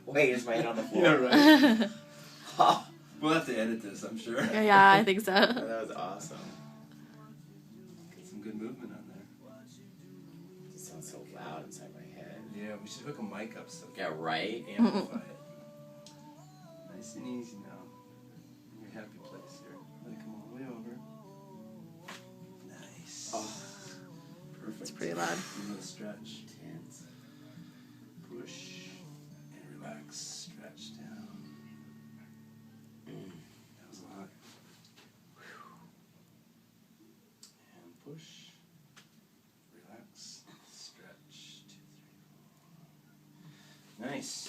Wait, is my head on the floor? Yeah, right. We'll have to edit this, I'm sure. Yeah, I think so. That was awesome. Get some good movement on there. It sounds so loud inside my head. Yeah, we should hook a mic up so Yeah, right? amplify it. Nice and easy now. In your happy place here. Let it come all the way over. Nice. Oh, Perfect. It's pretty loud. A little stretch. tense. Push and relax. Stretch down. That was a lot. And push. Relax. Stretch. 2, 3, 4. Nice.